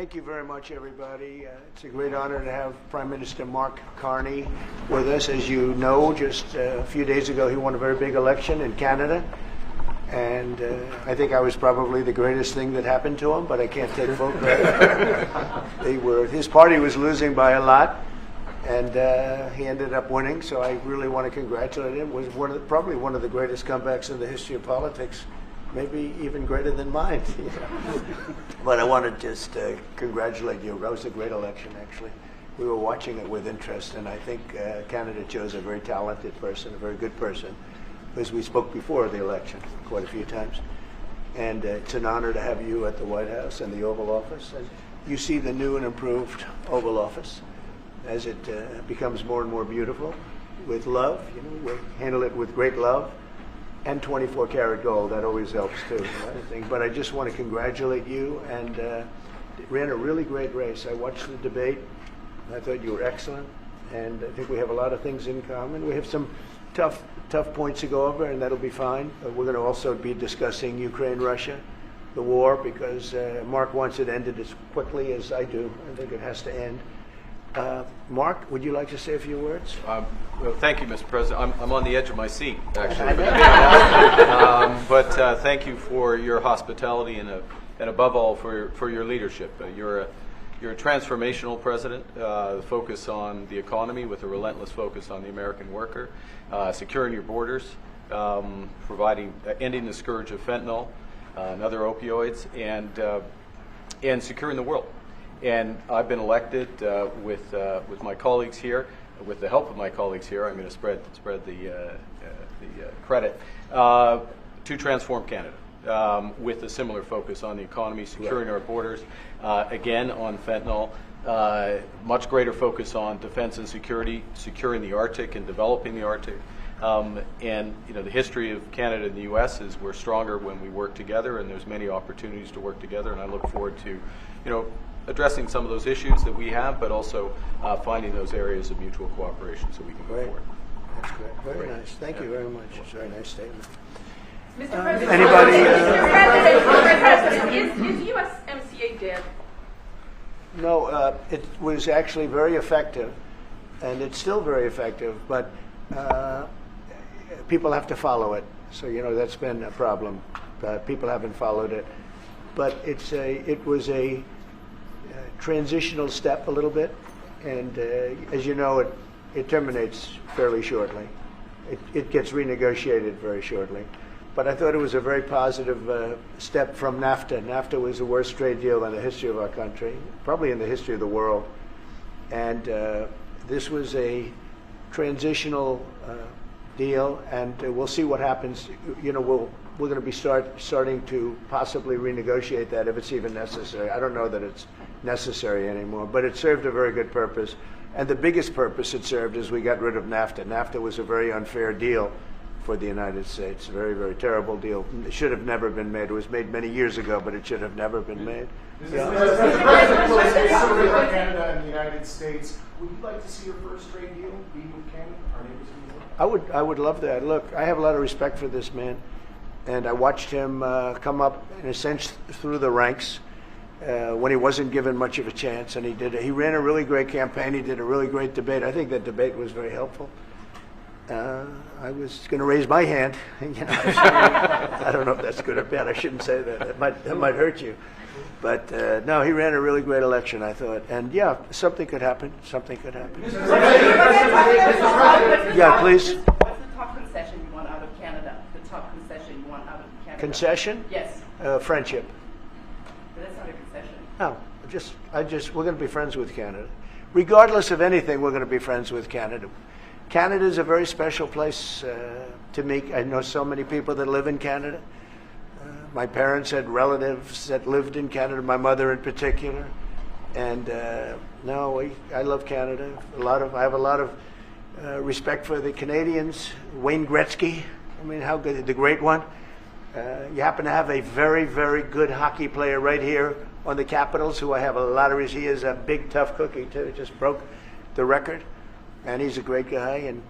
Thank you very much, everybody. It's a great honor to have Prime Minister Mark Carney with us. As you know, just a few days ago, he won a very big election in Canada. And I think I was probably the greatest thing that happened to him, but I can't take full credit. His party was losing by a lot, and he ended up winning. So I really want to congratulate him. It was probably one of the greatest comebacks in the history of politics. Maybe even greater than mine. But I want to just congratulate you. That was a great election, actually. We were watching it with interest, and I think Canada chose a very talented person, a very good person, because we spoke before the election quite a few times. And it's an honor to have you at the White House and the Oval Office. And you see the new and improved Oval Office as it becomes more and more beautiful with love. You know, we handle it with great love. And 24-karat gold, that always helps too. But I just want to congratulate you, and ran a really great race. I watched the debate. I thought you were excellent, and I think we have a lot of things in common. We have some tough points to go over, and that'll be fine. But we're going to also be discussing Ukraine, Russia, the war, because Mark wants it ended as quickly as I do. I think it has to end. Mark, would you like to say a few words? Well, thank you, Mr. President. I'm on the edge of my seat, actually. But thank you for your hospitality and above all for your leadership. You're a transformational president, focus on the economy with a relentless focus on the American worker, securing your borders, ending the scourge of fentanyl and other opioids, and securing the world. And I've been elected with my colleagues here, with the help of my colleagues here. I'm going to spread the credit to transform Canada with a similar focus on the economy, securing our borders, again on fentanyl, much greater focus on defense and security, securing the Arctic and developing the Arctic. And you know, the history of Canada and the U.S. is we're stronger when we work together, and there's many opportunities to work together. And I look forward to, addressing some of those issues that we have, but also finding those areas of mutual cooperation so we can move forward. That's great. Very nice. Thank you very much. It's a very nice statement. Mr. President, anybody? Is USMCA dead? No, it was actually very effective, and it's still very effective, but people have to follow it. So, that's been a problem. People haven't followed it. But it was a transitional step a little bit, and as you know, it terminates fairly shortly. It gets renegotiated very shortly. But I thought it was a very positive step from NAFTA. NAFTA was the worst trade deal in the history of our country, probably in the history of the world. And this was a transitional deal, and we'll see what happens. We're going to be starting to possibly renegotiate that if it's even necessary. I don't know that it's necessary anymore, but it served a very good purpose. And the biggest purpose it served is we got rid of NAFTA. NAFTA was a very unfair deal for the United States, a very, very terrible deal. It should have never been made. It was made many years ago, but it should have never been made. Canada and the United States, would you like to see your first trade deal be with Canada? Our neighbors in the world? I would love that. Look, I have a lot of respect for this man, and I watched him come up, in a sense, through the ranks when he wasn't given much of a chance, and he ran a really great campaign. He did a really great debate. I think that debate was very helpful. I was going to raise my hand. I don't know if that's good or bad. I shouldn't say that. That might hurt you. But no, he ran a really great election, I thought. And yeah, something could happen. Something could happen. Yeah, please. What's the top concession you want out of Canada? The top concession you want out of Canada? Concession? Yes. Friendship. But that's not a concession. No, we're going to be friends with Canada. Regardless of anything, we're going to be friends with Canada. Canada is a very special place to me. I know so many people that live in Canada. My parents had relatives that lived in Canada, my mother in particular. And I love Canada. I have a lot of respect for the Canadians. Wayne Gretzky, how good, the great one. You happen to have a very, very good hockey player right here on the Capitals, who I have a lot of respect. He is a big, tough cookie, too. He just broke the record. And he's a great guy, and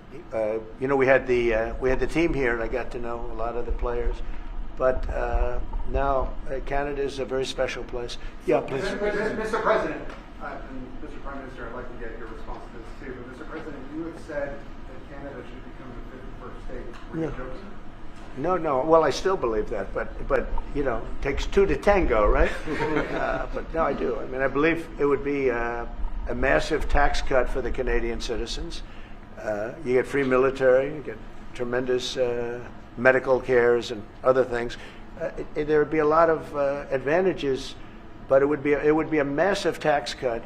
we had the team here, and I got to know a lot of the players. But no, Canada is a very special place. Yeah, please. Mr. President, and Mr. Prime Minister, I'd like to get your response to this too. But Mr. President, you have said that Canada should become the 51st state. Were you joking? No. Well, I still believe that, but you know, it takes two to tango, right? But no, I do. I mean, I believe it would be a massive tax cut for the Canadian citizens. You get free military, you get tremendous medical cares and other things. There would be a lot of advantages, but it would be a massive tax cut.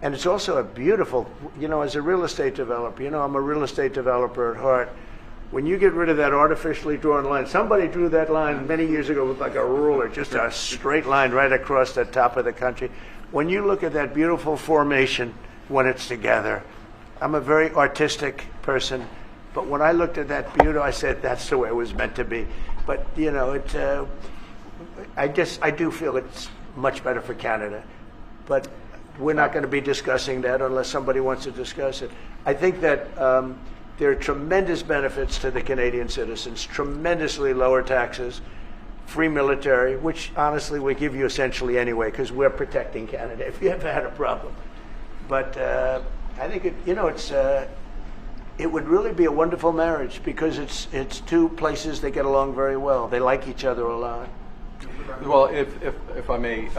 And it's also a beautiful, you know, as a real estate developer, you know, I'm a real estate developer at heart. When you get rid of that artificially drawn line, somebody drew that line many years ago with like a ruler, just a straight line right across the top of the country. When you look at that beautiful formation when it's together, I'm a very artistic person, but when I looked at that beauty, I said, that's the way it was meant to be. But, you know, I do feel it's much better for Canada. But we're not going to be discussing that unless somebody wants to discuss it. I think that there are tremendous benefits to the Canadian citizens, tremendously lower taxes, free military, which honestly we give you essentially anyway because we're protecting Canada if you ever had a problem. But I think it would really be a wonderful marriage because it's two places that get along very well. They like each other a lot. Well, if I may,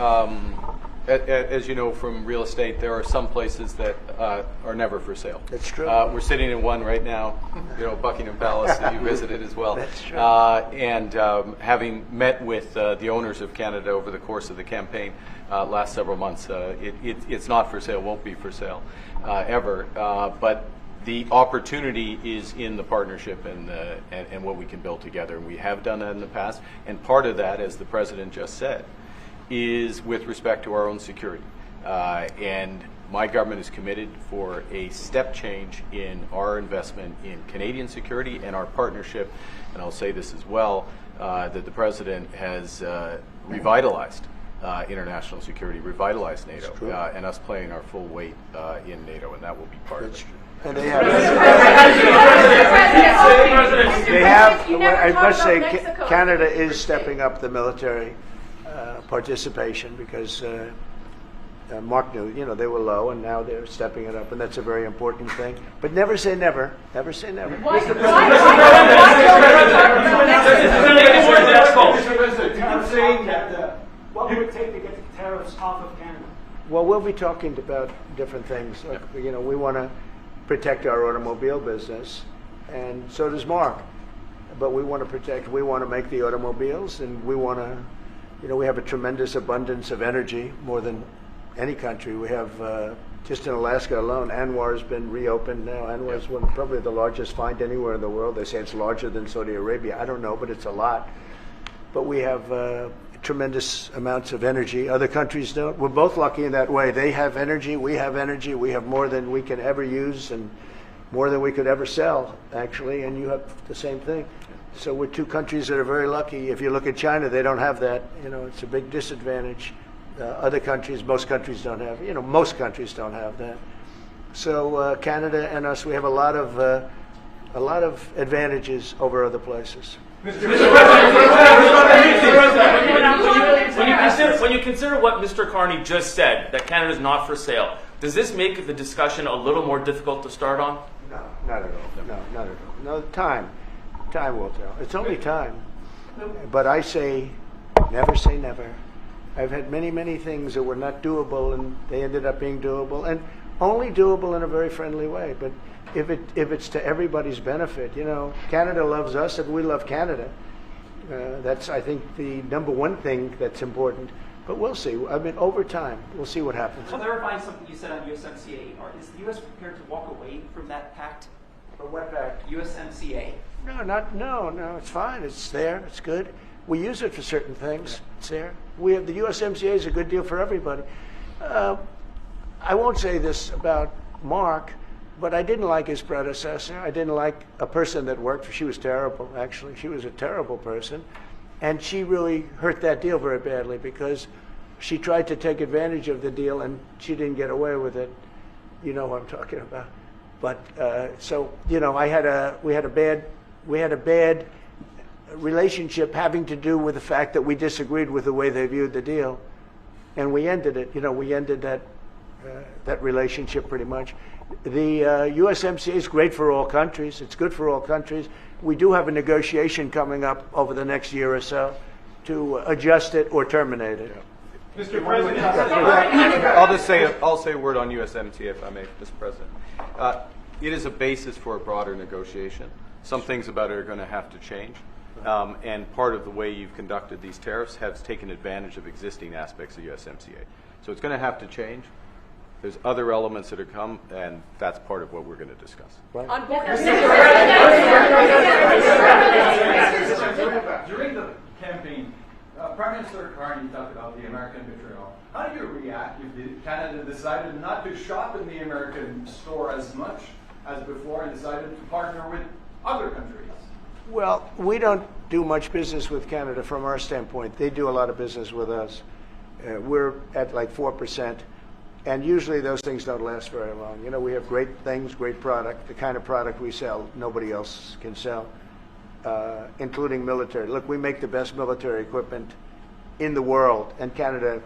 as you know from real estate, there are some places that are never for sale. That's true. We're sitting in one right now, you know, Buckingham Palace that you visited as well. That's true. And having met with the owners of Canada over the course of the campaign last several months, it's not for sale, won't be for sale ever. But the opportunity is in the partnership and what we can build together. And we have done that in the past. And part of that, as the President just said, is with respect to our own security. And my government is committed for a step change in our investment in Canadian security and our partnership. And I'll say this as well, that the President has revitalized international security, revitalized NATO, and us playing our full weight in NATO, and that will be part of it. And they have, I must say, Canada is stepping up the military participation because Mark knew, you know, they were low and now they're stepping it up, and that's a very important thing. But never say never. Never say never. Mr. President, what would it take to get the tariffs off of Canada? Well, we'll be talking about different things. Like, you know, we want to protect our automobile business, and so does Mark. But we want to make the automobiles, and we want to, you know, we have a tremendous abundance of energy, more than any country. We have, just in Alaska alone, ANWR's been reopened now. ANWR is probably the largest find anywhere in the world. They say it's larger than Saudi Arabia. I don't know, but it's a lot. But we have tremendous amounts of energy. Other countries don't. We're both lucky in that way. They have energy, we have energy. We have more than we can ever use and more than we could ever sell, actually, and you have the same thing. So we're two countries that are very lucky. If you look at China, they don't have that. You know, it's a big disadvantage. Other countries, most countries don't have, you know, most countries don't have that. So Canada and us, we have a lot of advantages over other places. When you consider what Mr. Carney just said, that Canada is not for sale, does this make the discussion a little more difficult to start on? No, not at all. No, not at all. No, time will tell. It's only time. But I say never. I've had many things that were not doable, and they ended up being doable, and only doable in a very friendly way. But if it's to everybody's benefit, you know, Canada loves us and we love Canada. That's, I think, the number one thing that's important. But we'll see. I mean, over time, we'll see what happens. Clarifying something you said on USMCA, is the U.S. prepared to walk away from that pact? From what pact? USMCA. No, it's fine. It's there. It's good. We use it for certain things. It's there. We have the USMCA is a good deal for everybody. I won't say this about Mark, but I didn't like his predecessor. I didn't like a person that worked for. She was terrible, actually. She was a terrible person. And she really hurt that deal very badly because she tried to take advantage of the deal and she didn't get away with it. You know what I'm talking about. But so, you know, we had a bad relationship having to do with the fact that we disagreed with the way they viewed the deal, and we ended it. We ended that relationship pretty much. The USMCA is great for all countries. It's good for all countries. We do have a negotiation coming up over the next year or so to adjust it or terminate it. Mr. President, I'll say a word on USMCA if I may, Mr. President. It is a basis for a broader negotiation. Some things about it are going to have to change. And part of the way you've conducted these tariffs has taken advantage of existing aspects of USMCA. So it's going to have to change. There's other elements that are come, and that's part of what we're going to discuss. Right. During the campaign, Prime Minister Carney talked about the American betrayal. How do you react if Canada decided not to shop in the American store as much as before and decided to partner with other countries? Well, we don't do much business with Canada from our standpoint. They do a lot of business with us. We're at like 4%. And usually those things don't last very long. We have great things, great product. The kind of product we sell, nobody else can sell, including military. Look, we make the best military equipment in the world, and Canada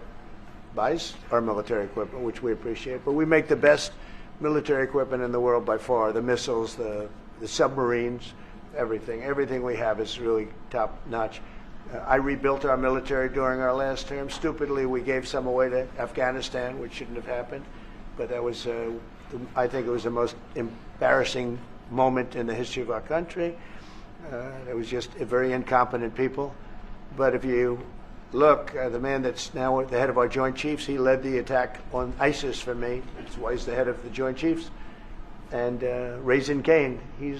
buys our military equipment, which we appreciate. But we make the best military equipment in the world by far. The missiles, the submarines, everything. Everything we have is really top notch. I rebuilt our military during our last term. Stupidly, we gave some away to Afghanistan, which shouldn't have happened. But that was, I think it was the most embarrassing moment in the history of our country. It was just a very incompetent people. But if you look, the man that's now the head of our Joint Chiefs, he led the attack on ISIS for me. That's why he's the head of the Joint Chiefs. And Raisin Kane, he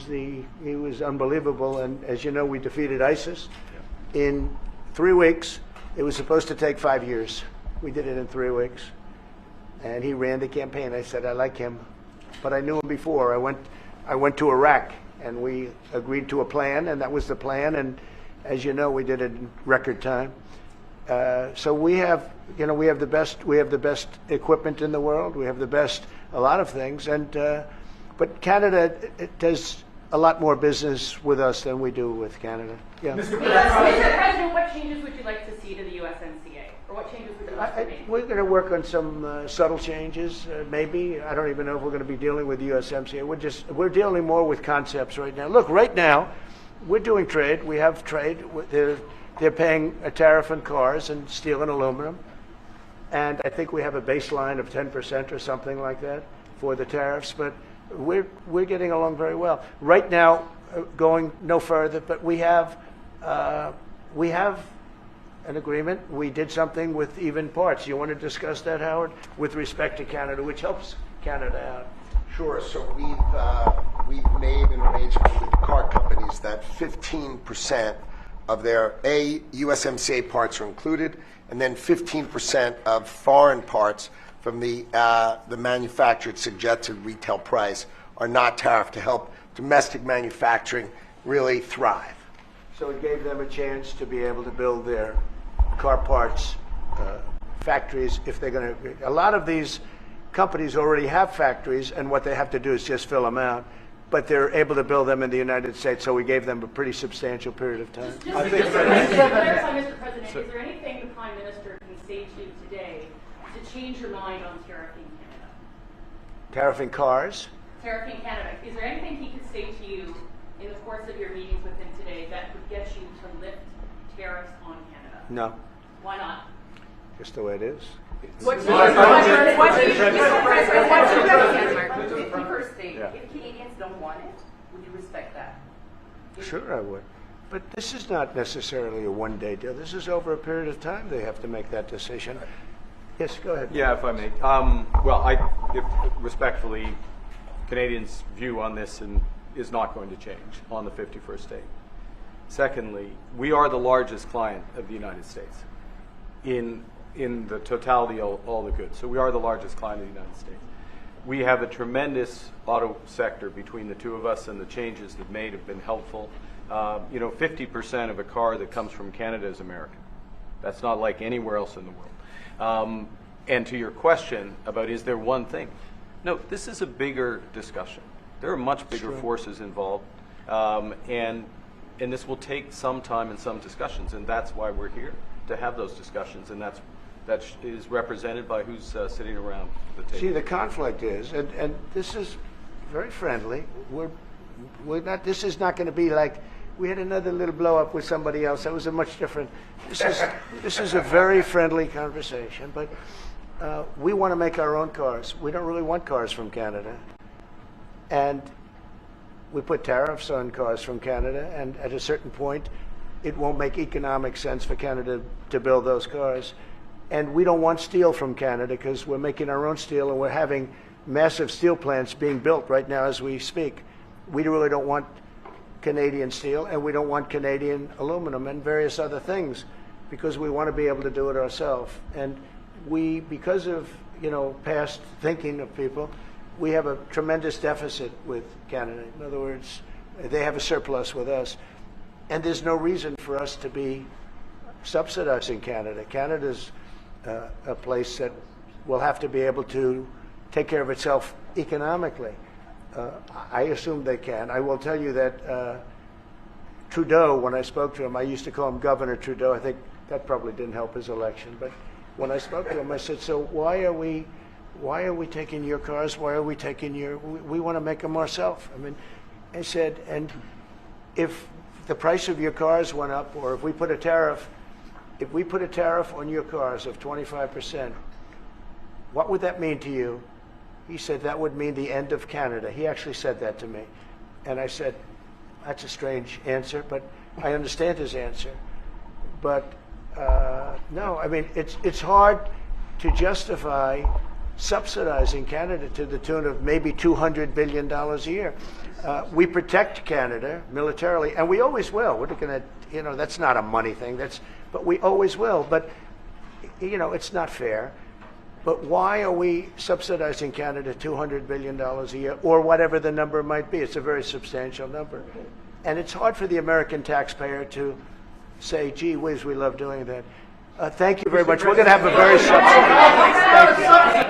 was unbelievable. And as you know, we defeated ISIS. In 3 weeks. It was supposed to take 5 years. We did it in 3 weeks. And he ran the campaign. I said, I like him. But I knew him before. I went to Iraq, and we agreed to a plan, and that was the plan. And as you know, we did it in record time. So we have the best equipment in the world. We have the best, a lot of things. And but Canada, it does a lot more business with us than we do with Canada. Yeah. Mr. President, what changes would you like to see to the USMCA? Or what changes would you like to make? We're going to work on some subtle changes, maybe. I don't even know if we're going to be dealing with the USMCA. We're dealing more with concepts right now. Look, right now, we're doing trade. We have trade. They're paying a tariff on cars and steel and aluminum. And I think we have a baseline of 10% or something like that for the tariffs. But we're getting along very well. Right now, going no further, but we have an agreement. We did something with even parts. You want to discuss that, Howard, with respect to Canada, which helps Canada out? Sure. So we've made an arrangement with the car companies that 15% of their USMCA parts are included, and then 15% of foreign parts from the manufactured suggested retail price are not tariffed to help domestic manufacturing really thrive. So it gave them a chance to be able to build their car parts factories if they're going to. A lot of these companies already have factories, and what they have to do is just fill them out. But they're able to build them in the United States, so we gave them a pretty substantial period of time. Just to clarify, Mr. President, is there anything the Prime Minister can say to you today to change your mind on tariffing Canada? Tariffing cars? Tariffing Canada. Is there anything he could say to you in the course of your meetings with him today that would get you to lift tariffs on Canada? No. Why not? Just the way it is. What's your first state? If Canadians don't want it, would you respect that? Sure, I would. But this is not necessarily a one-day deal. This is over a period of time they have to make that decision. Yes, go ahead. Yeah, if I may. Respectfully, Canadians' view on this is not going to change on the 51st state. Secondly, we are the largest client of the United States in the totality of all the goods. So we are the largest client of the United States. We have a tremendous auto sector between the two of us, and the changes that made have been helpful. 50% of a car that comes from Canada is American. That's not like anywhere else in the world. And to your question about is there one thing? No, this is a bigger discussion. There are much bigger forces involved. And this will take some time and some discussions, and that's why we're here, to have those discussions, and that is represented by who's sitting around the table. See, the conflict is, and this is very friendly. We're not. This is not going to be like we had another little blow up with somebody else. That was a much different. This is a very friendly conversation. But we want to make our own cars. We don't really want cars from Canada, and we put tariffs on cars from Canada. And at a certain point, it won't make economic sense for Canada to build those cars. And we don't want steel from Canada because we're making our own steel, and we're having massive steel plants being built right now as we speak. We really don't want Canadian steel, and we don't want Canadian aluminum and various other things because we want to be able to do it ourselves. And we, because of past thinking of people, we have a tremendous deficit with Canada. In other words, they have a surplus with us. And there's no reason for us to be subsidizing Canada. Canada's a place that will have to be able to take care of itself economically. I assume they can. I will tell you that Trudeau, when I spoke to him, I used to call him Governor Trudeau. I think that probably didn't help his election. But when I spoke to him, I said, so why are we taking your cars? Why are we taking we want to make them ourselves. I mean, I said, and if the price of your cars went up, or if we put a tariff on your cars of 25%, what would that mean to you? He said, that would mean the end of Canada. He actually said that to me. And I said, that's a strange answer, but I understand his answer. But no, I mean, it's hard to justify subsidizing Canada to the tune of maybe $200 billion a year. We protect Canada militarily, and we always will. We're not going to, that's not a money thing. But we always will. But, it's not fair. But why are we subsidizing Canada $200 billion a year, or whatever the number might be? It's a very substantial number. And it's hard for the American taxpayer to say, gee whiz, we love doing that. Thank you very much. We're going to have a very substantial. Thank you.